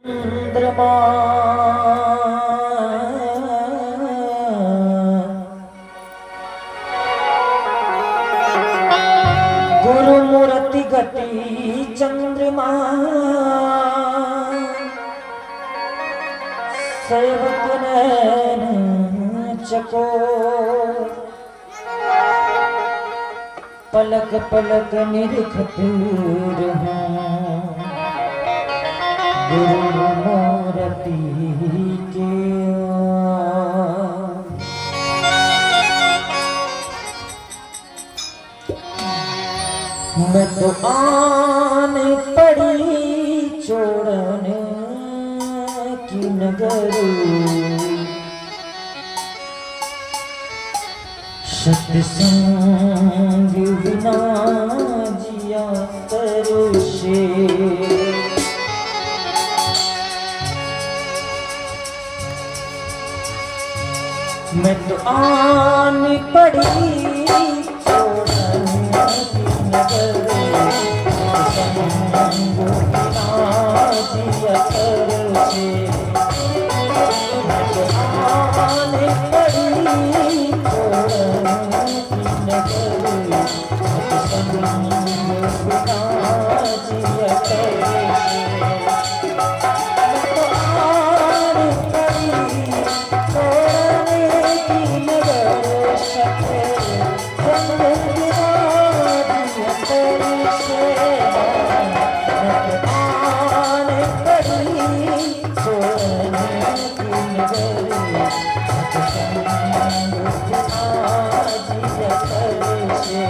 चंद्रमा गुरुमूर्ति गति चंद्रमा सेवक नैन चको पलक पलक निरखत रहूं गुरुमूर्ति के। मैं तो आन पड़ी छोड़न की नगर सत्संग बिना जिया तरसे। मैं तो आन पड़ी छोड़न की नगर सत्संग बिना जिया तरसे। मैं तो आन पड़ी छोड़न की नगर सत्संग बिना जिया तरसे।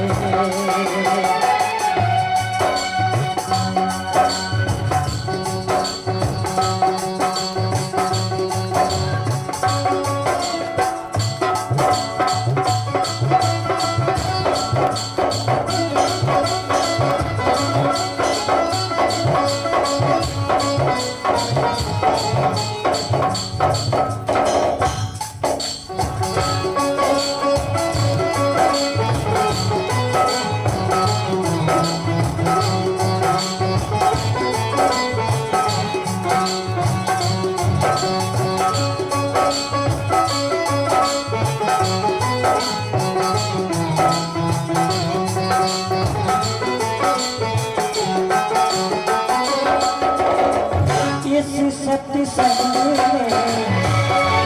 सत्संग में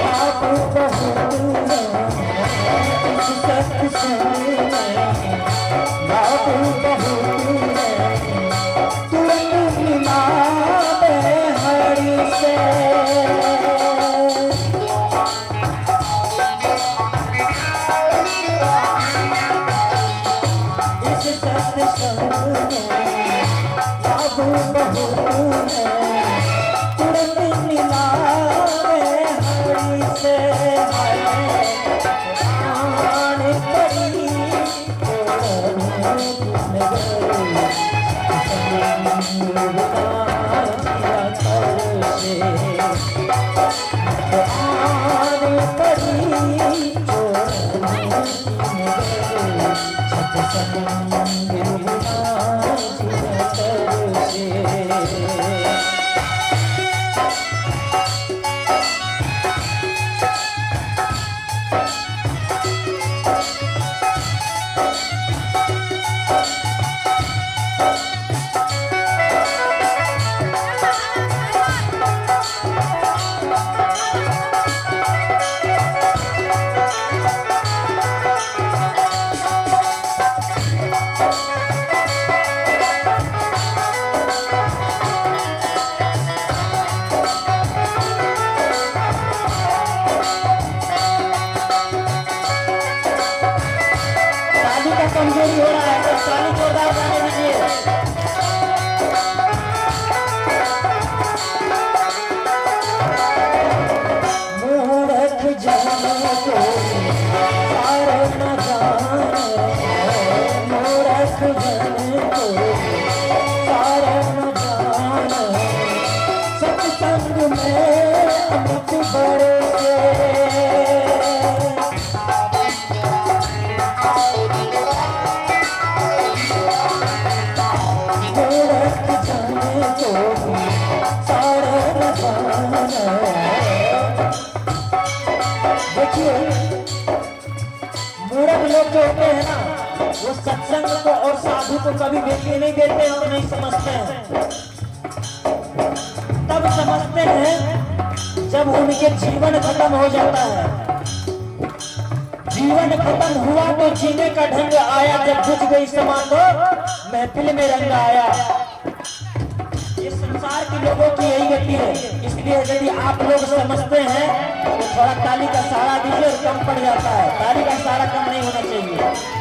बाबू बहुत है, इस सत्संग में बाबू बहुत है, तुरंत मिला हरि से। इस सत्संग में बाबू बहुत है, कमजोरी हो रहा है तो ताली जोरदार बजाने दीजिए। मूर्ख जन को सार न जाने, मूर्ख जन को सार न जाने, सत्संग में अमित बरसे। सारे देखिए मूर्ख लोग जो होते हैं ना, वो सत्संग को और साधु को कभी वैल्यू नहीं देते और नहीं समझते हैं। तब समझते हैं जब उनके जीवन खत्म हो जाता है। जीवन खत्म हुआ तो जीने का ढंग आया, जब बुझ गई समा तो महफिल में रंग आया। ये संसार के लोगों की यही गति है। इसलिए यदि आप लोग समझते हैं तो थोड़ा ताली का सहारा दीजिए और कम पड़ जाता है। ताली का सहारा कम नहीं होना चाहिए।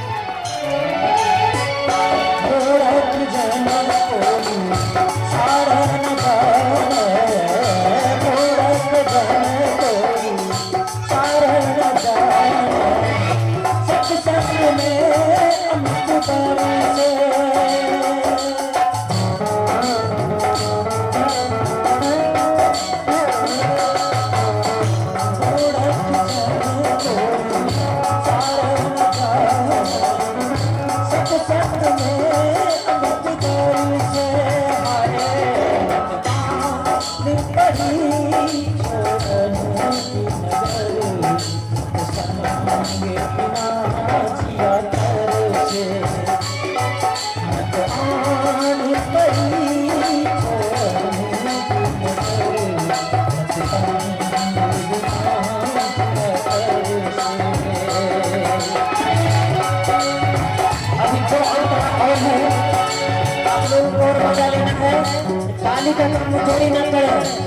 ताली का काम चोरी न करें।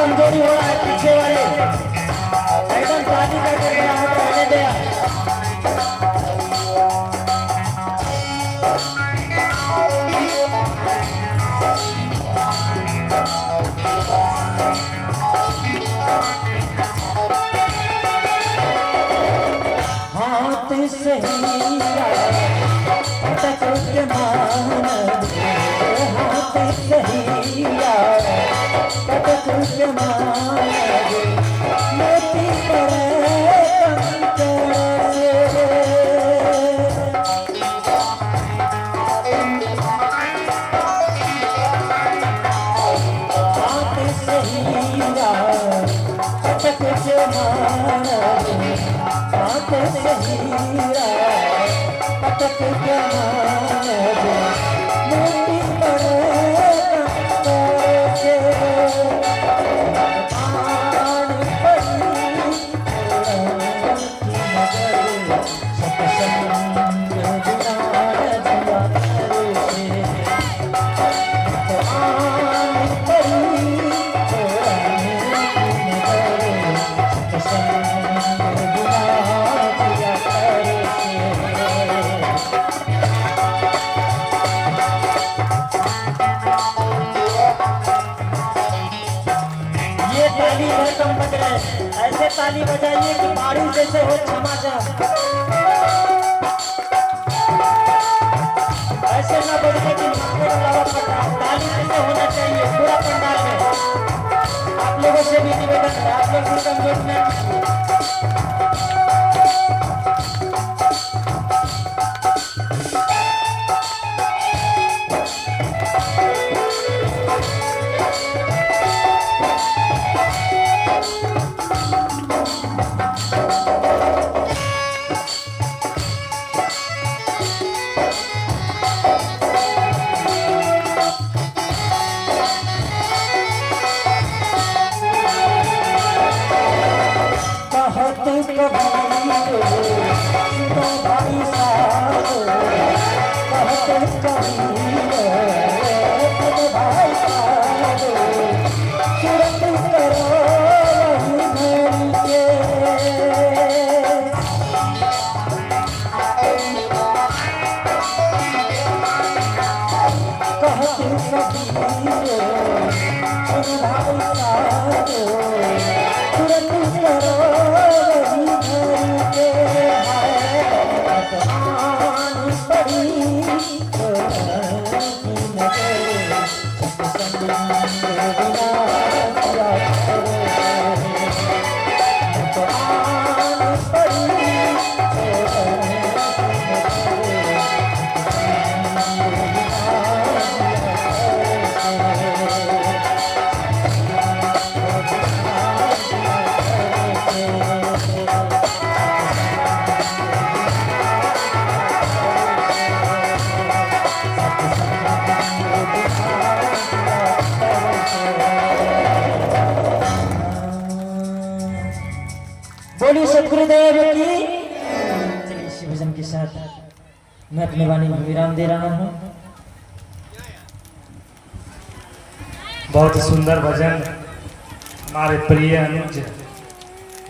कमजोरी हो रहा है पीछे वाले, एकदम शादी करके बराबर रहने दिया। हाथ से पटक के मान, हाथ से पटक के मान, मोती पड़े कंकर से। हाथ से हीरा पटक के मान, हाथ से हीरा पटक के मान, मोती पड़े कंकर से। ऐसे ताली बजाइए कि बारिश जैसे हो झमाझम। ऐसे ना बजे कि ताली जैसे होना चाहिए पूरा पंडाल में। आप लोगों से भी निवेदन है, आप लोग भी कमजोर में भाई तू सखी सुन भाई सारो तुरंत करो वही घर के हाय आन पड़ी तो की नजर सत्संग के बिना क्या करो तो आन पड़ी बोली सतगुरुदेव की। चलिए इसी भजन के साथ मैं अपने वाणी में विराम दे रहा हूँ। बहुत सुंदर भजन हमारे प्रिय अनुज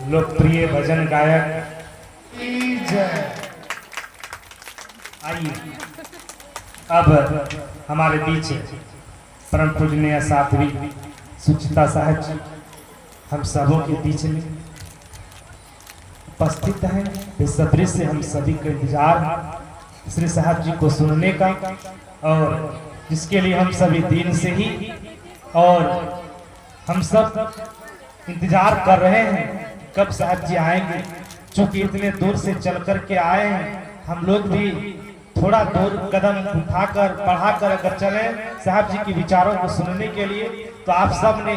लोकप्रिय भजन गायक आइए अब हमारे बीच परम पूजनीय साध्वी सुचिता साहब जी हम सबों के बीच में उपस्थित हैं। बेसब्री से हम सभी का इंतजार श्री साहब जी को सुनने का और जिसके लिए हम सभी दिन से ही और हम सब इंतजार कर रहे हैं कब साहब जी आएंगे। चूंकि इतने दूर से चल कर के आए हैं हम लोग भी थोड़ा दूर कदम उठाकर बढ़ाकर अगर चले साहब जी के विचारों को सुनने के लिए तो आप सब ने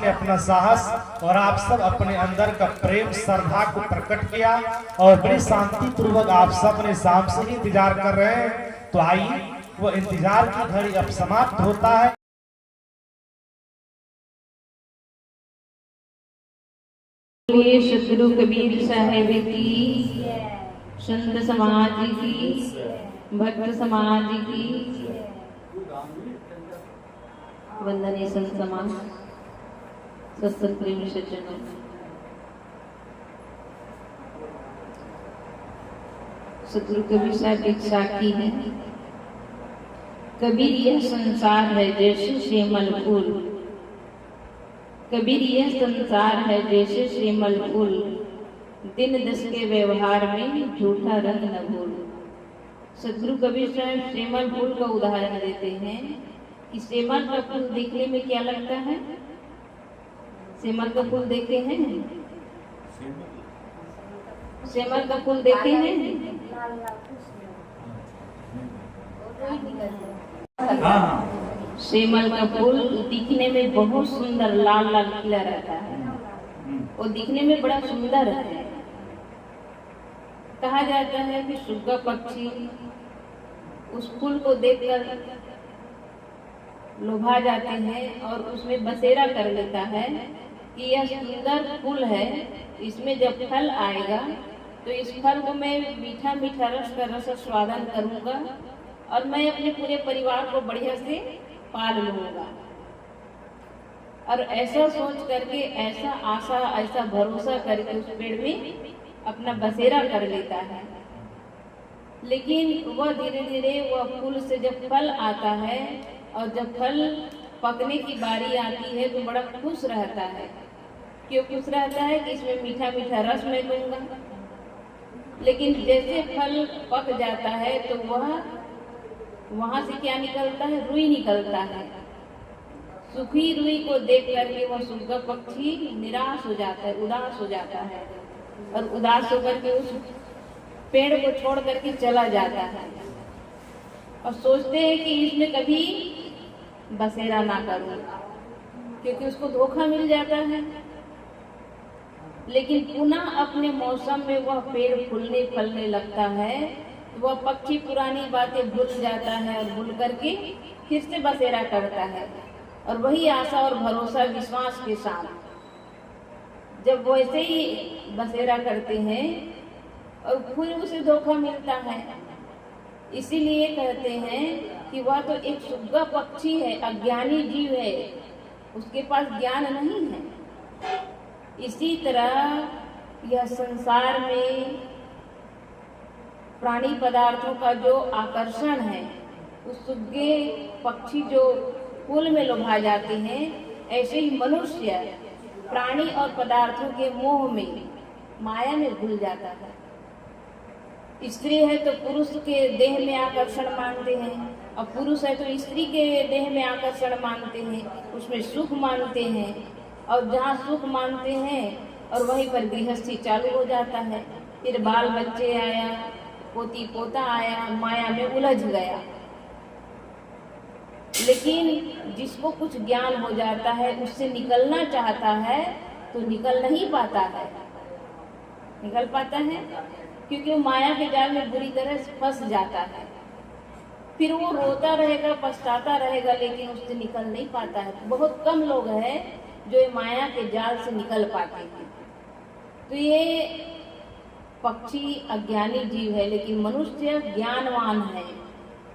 अपना साहस और आप सब अपने अंदर का प्रेम श्रद्धा को प्रकट किया और बड़ी शांति पूर्वक आप सब ने शाम से ही इंतजार कर रहे हैं। तो आइए वो इंतजार की घड़ी अब समाप्त होता है। सतगुरु कबीर साहेब की, संत समाज की, भक्त समाज की, वंदनीय संत समाज, सत्संग प्रेमी सज्जनों, सतगुरु कबीर साहब एक साखी है। कबीर यह संसार है जैसे श्रीमल फूल, कबीर यह संसार है जैसे श्रीमल फूल, दिन दस के व्यवहार में झूठा रंग न भूल। सतगुरु कबीर साहब श्रीमल फूल का उदाहरण देते हैं कि श्रीमल का फूल देखने में क्या लगता है। श्रीमल का फूल देखते हैं, श्रीमल का फूल देखे हैं। श्रीमल का फूल दिखने में बहुत सुंदर लाल लाल खिला रहता है और दिखने में बड़ा सुंदर है। कहा जाता है कि सुग्गा पक्षी उस फूल को देखकर लुभा जाते हैं और उसमें बसेरा कर लेता है कि यह सुंदर फूल है, इसमें जब फल आएगा तो इस फल को मैं मीठा मीठा रस का रस स्वादन करूंगा और मैं अपने पूरे परिवार को बढ़िया से पाल लूंगा। और ऐसा सोच करके, ऐसा आशा, ऐसा भरोसा करके उस पेड़ में अपना बसेरा कर लेता है। लेकिन वह धीरे धीरे वह फूल से जब फल आता है और जब फल पकने की बारी आती है तो बड़ा खुश रहता है। क्यों खुश रहता है कि इसमें मीठा मीठा रस मैं लूंगा। लेकिन जैसे फल पक जाता है तो वह वहां से क्या निकलता है, रुई निकलता है। सूखी रुई को देख करके वह सुग्गा पक्षी निराश हो जाता है, उदास हो जाता है और उदास होकर के उस पेड़ को छोड़ करके चला जाता है और सोचते हैं कि इसमें कभी बसेरा ना करूं, क्योंकि उसको धोखा मिल जाता है। लेकिन पुनः अपने मौसम में वह पेड़ फूलने फलने लगता है तो वह पक्षी पुरानी बातें भूल जाता है और भूल करके फिर से बसेरा करता है। और वही आशा और भरोसा विश्वास के साथ जब वैसे ही बसेरा करते हैं और फिर उसे धोखा मिलता है। इसीलिए कहते हैं कि वह तो एक सुग्गा पक्षी है, अज्ञानी जीव है, उसके पास ज्ञान नहीं है। इसी तरह यह संसार में प्राणी पदार्थों का जो आकर्षण है उस सुग्गे पक्षी जो फूल में लुभा जाते हैं, ऐसे ही मनुष्य प्राणी और पदार्थों के मोह में, माया में भूल जाता है। स्त्री है तो पुरुष के देह में आकर्षण मानते हैं, और पुरुष है तो स्त्री के देह में आकर्षण मानते हैं, उसमें सुख मानते हैं, और जहाँ सुख मानते हैं और वहीं पर गृहस्थी चालू हो जाता है। फिर बाल बच्चे आया, पोती पोता आया, माया में उलझ गया। लेकिन जिसको कुछ ज्ञान हो जाता है, उससे निकलना चाहता है तो निकल नहीं पाता है। निकल पाता है क्योंकि वो माया के जाल में बुरी तरह फंस जाता है। फिर वो रोता रहेगा, पछताता रहेगा, लेकिन उससे निकल नहीं पाता है। बहुत कम लोग हैं जो ये माया के जाल से निकल पाते हैं। तो ये पक्षी अज्ञानी जीव है, लेकिन मनुष्य ज्ञानवान है।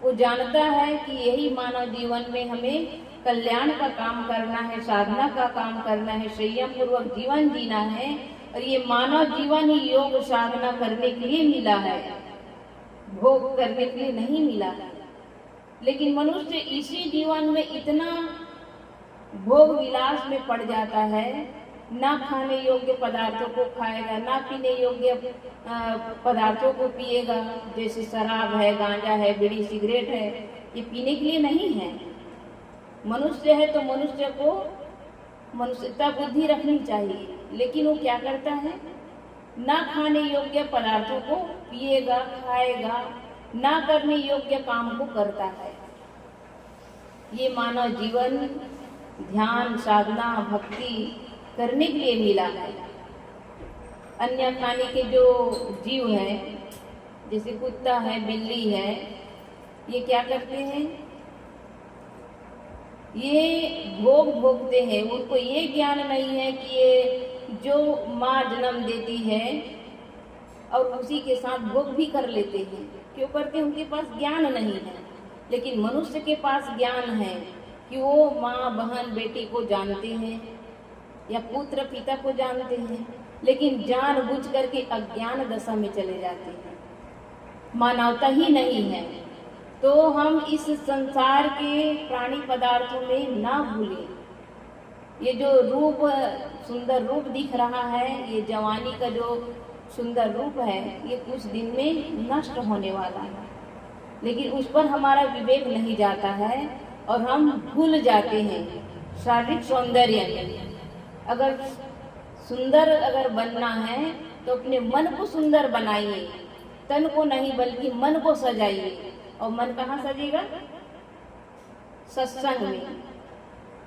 वो जानता है कि यही मानव जीवन में हमें कल्याण का काम करना है, साधना का काम करना है, संयम पूर्वक जीवन जीना है। और ये मानव जीवन ही योग साधना करने के लिए मिला है, भोग करने के लिए नहीं मिला है। लेकिन मनुष्य इसी जीवन में इतना भोग विलास में पड़ जाता है, ना खाने योग्य पदार्थों को खाएगा, ना पीने योग्य पदार्थों को पिएगा। जैसे शराब है, गांजा है, बीड़ी सिगरेट है, ये पीने के लिए नहीं है। मनुष्य है तो मनुष्य को मनुष्यता बुद्धि रखनी चाहिए, लेकिन वो क्या करता है, ना खाने योग्य पदार्थों को पिएगा, खाएगा, ना करने योग्य काम को करता है। ये मानव जीवन ध्यान, साधना, भक्ति करने के लिए मिला है। अन्य प्राणी के जो जीव हैं, जैसे कुत्ता है, बिल्ली है, ये क्या करते हैं, ये भोग भोगते हैं। उनको ये ज्ञान नहीं है कि ये जो माँ जन्म देती है और उसी के साथ भोग भी कर लेते हैं। क्यों करते हैं? उनके पास ज्ञान नहीं है। लेकिन मनुष्य के पास ज्ञान है कि वो माँ, बहन, बेटी को जानते हैं या पुत्र पिता को जानते हैं, लेकिन जानबूझ करके अज्ञान दशा में चले जाते हैं। मानवता ही नहीं है। तो हम इस संसार के प्राणी पदार्थों में ना भूलें। ये जो रूप, सुंदर रूप दिख रहा है, ये जवानी का जो सुंदर रूप है, ये कुछ दिन में नष्ट होने वाला है। लेकिन उस पर हमारा विवेक नहीं जाता है और हम भूल जाते हैं शारीरिक सौंदर्य। अगर सुंदर अगर बनना है तो अपने मन को सुंदर बनाइए, तन को नहीं बल्कि मन को सजाइए। और मन कहाँ सजेगा? सत्संग में,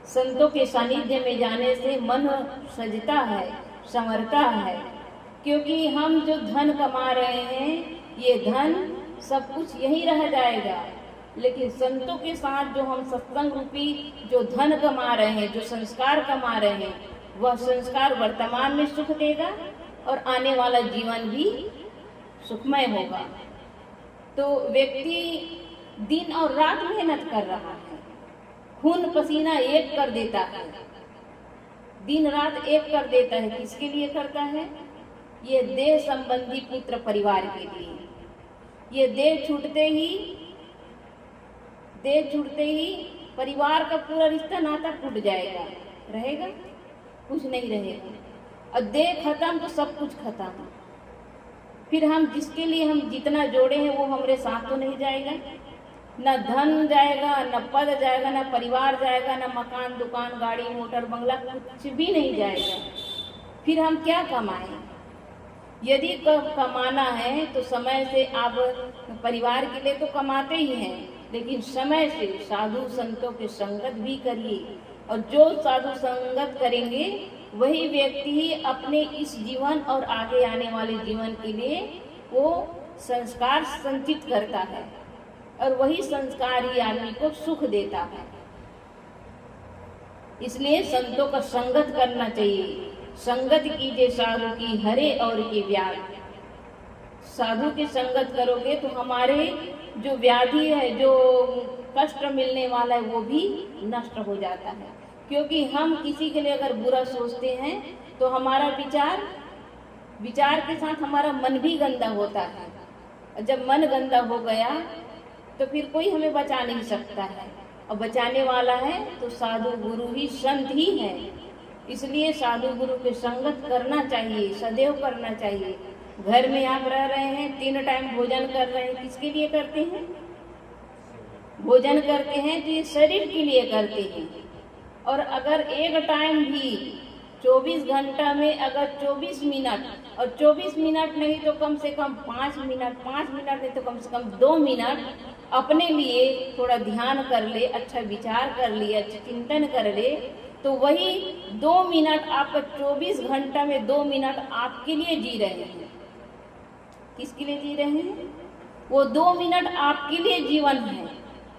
संतों के सानिध्य में जाने से मन सजता है, संवरता है। क्योंकि हम जो धन कमा रहे हैं, ये धन सब कुछ यही रह जाएगा। लेकिन संतों के साथ जो हम सत्संग रूपी जो धन कमा रहे हैं, जो संस्कार कमा रहे हैं, वह संस्कार वर्तमान में सुख देगा और आने वाला जीवन भी सुखमय होगा। तो व्यक्ति दिन और रात मेहनत कर रहा है, खून पसीना एक कर देता है, दिन रात एक कर देता है। किसके लिए करता है? ये देह संबंधी पुत्र परिवार के लिए। ये देह छूटते ही परिवार का पूरा रिश्ता नाता टूट जाएगा। रहेगा? कुछ नहीं रहेगा। और देह खत्म तो सब कुछ खत्म। फिर हम जिसके लिए हम जितना जोड़े हैं वो हमारे साथ तो नहीं जाएगा। न धन जाएगा, न पद जाएगा, न परिवार जाएगा, न मकान, दुकान, गाड़ी, मोटर, बंगला, कुछ भी नहीं जाएगा। फिर हम क्या कमाएं? यदि कमाना है तो समय से, आप परिवार के लिए तो कमाते ही हैं, लेकिन समय से साधु संतों के संगत भी करिए। और जो साधु संगत करेंगे वही व्यक्ति ही अपने इस जीवन और आगे आने वाले जीवन के लिए वो संस्कार संचित करता है, और वही संस्कार ही आदमी को सुख देता है। इसलिए संतों का संगत करना चाहिए। संगत कीजिए साधु की, हरे और की व्याधि। साधु की संगत करोगे तो हमारे जो व्याधि है, जो कष्ट मिलने वाला है, वो भी नष्ट हो जाता है। क्योंकि हम किसी के लिए अगर बुरा सोचते हैं तो हमारा विचार के साथ हमारा मन भी गंदा होता है। जब मन गंदा हो गया तो फिर कोई हमें बचा नहीं सकता है, और बचाने वाला है तो साधु गुरु ही, संत ही है। इसलिए साधु गुरु के संगत करना चाहिए, सदैव करना चाहिए। घर में आप रह रहे हैं, 3 टाइम भोजन कर रहे हैं, किसके लिए करते हैं? भोजन करते हैं तो ये शरीर के लिए करते हैं। और अगर एक टाइम भी 24 घंटा में अगर 24 मिनट, और 24 मिनट नहीं तो कम से कम 5 मिनट, 5 मिनट नहीं तो कम से कम 2 मिनट अपने लिए थोड़ा ध्यान कर ले, अच्छा विचार कर ले, अच्छा चिंतन कर ले, तो वही 2 मिनट आपका 24 घंटा में 2 मिनट आपके लिए जी रहे हैं। किसके लिए जी रहे हैं? वो 2 मिनट आपके लिए जीवन है,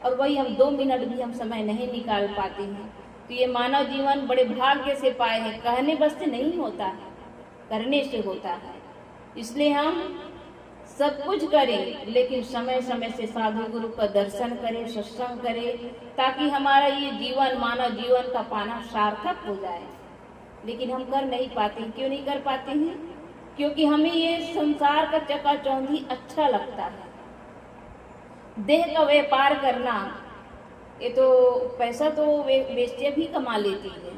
और वही हम 2 मिनट भी हम समय नहीं निकाल पाते हैं। तो ये मानव जीवन बड़े भाग्य से पाए हैं। कहने बस से नहीं होता है, करने से होता है। इसलिए हम सब कुछ करें, लेकिन समय समय से साधु गुरु का दर्शन करें, सत्संग करें, ताकि हमारा ये जीवन, मानव जीवन का पाना सार्थक हो जाए। लेकिन हम कर नहीं पाते। क्यों नहीं कर पाते हैं? क्योंकि हमें ये संसार का चकाचौंधी अच्छा लगता है। देह का व्यापार करना, ये तो पैसा तो बेचते भी कमा लेती है,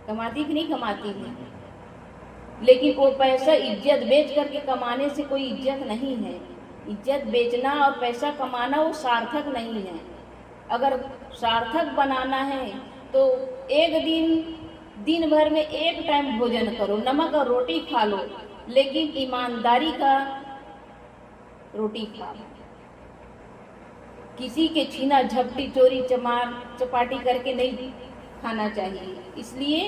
कमाती कि नहीं कमाती है, लेकिन वो पैसा इज्जत बेच करके कमाने से कोई इज्जत नहीं है। इज्जत बेचना और पैसा कमाना वो सार्थक नहीं है। अगर सार्थक बनाना है तो एक दिन भर में 1 टाइम भोजन करो, नमक और रोटी खा लो, लेकिन ईमानदारी का रोटी खाओ। किसी के छीना झपटी, चोरी चमार चपाटी करके नहीं खाना चाहिए। इसलिए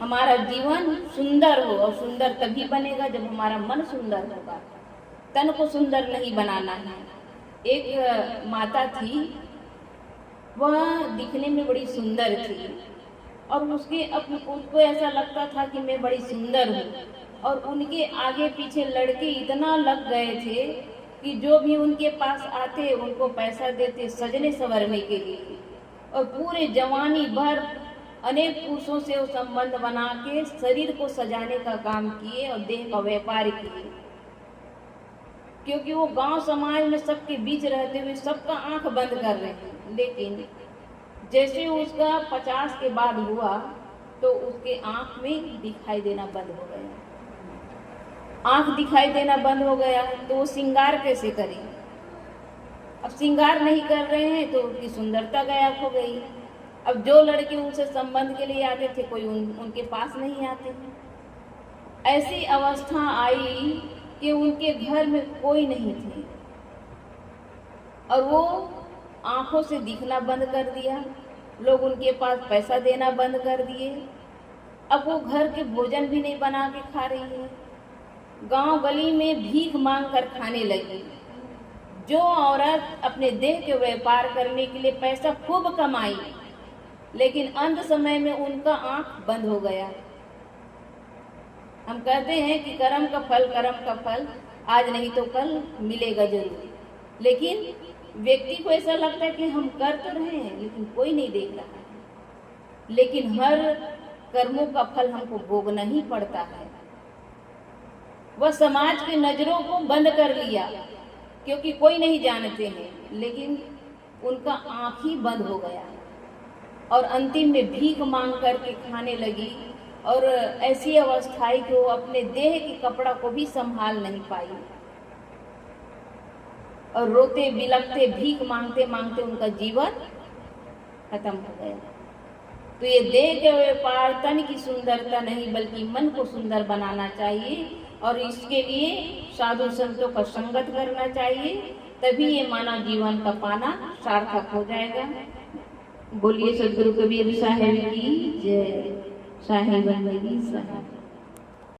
हमारा जीवन सुंदर हो, और सुंदर तभी बनेगा जब हमारा मन सुंदर होगा। तन को सुंदर नहीं बनाना है। एक माता थी, वह दिखने में बड़ी सुंदर थी, और उसको ऐसा लगता था कि मैं बड़ी सुंदर हूँ, और उनके आगे पीछे लड़के इतना लग गए थे कि जो भी उनके पास आते उनको पैसा देते सजने संवरने के लिए, और पूरे जवानी भर अनेक पुरुषों से वो संबंध बना के शरीर को सजाने का काम किए और देह का व्यापार किए। क्योंकि वो गांव समाज में सबके बीच रहते हुए सबका आंख बंद कर रहे हैं। लेकिन जैसे उसका 50 के बाद हुआ तो उसके आंख में दिखाई देना बंद हो गया। आंख दिखाई देना बंद हो गया तो वो श्रृंगार कैसे करे? अब श्रृंगार नहीं कर रहे हैं तो उसकी सुंदरता गायब हो गई। अब जो लड़के उनसे संबंध के लिए आते थे कोई उनके पास नहीं आते। ऐसी अवस्था आई कि उनके घर में कोई नहीं थे और वो आंखों से दिखना बंद कर दिया। लोग उनके पास पैसा देना बंद कर दिए। अब वो घर के भोजन भी नहीं बना के खा रही है, गांव गली में भीख मांग कर खाने लगी। जो औरत अपने देह के व्यापार करने के लिए पैसा खूब कमाई, लेकिन अंत समय में उनका आंख बंद हो गया। हम कहते हैं कि कर्म का फल आज नहीं तो कल मिलेगा जरूर, लेकिन व्यक्ति को ऐसा लगता है कि हम कर तो रहे हैं लेकिन कोई नहीं देख रहा है। लेकिन हर कर्मों का फल हमको भोगना ही पड़ता है। वह समाज की नजरों को बंद कर लिया क्योंकि कोई नहीं जानते हैं, लेकिन उनका आंख ही बंद हो गया और अंतिम में भीख मांग करके खाने लगी। और ऐसी अवस्था आई कि वो अपने देह के कपड़ा को भी संभाल नहीं पाई और रोते बिलखते भीख मांगते मांगते उनका जीवन खत्म हो गया। तो ये देह के व्यापार तन की सुंदरता नहीं बल्कि मन को सुंदर बनाना चाहिए और इसके लिए साधु संतों का संगत करना चाहिए, तभी ये मानव जीवन का पाना सार्थक हो जाएगा। बोलिए सदगुरु कबीर साहिब की जय। साहिब बंदगी साहिब।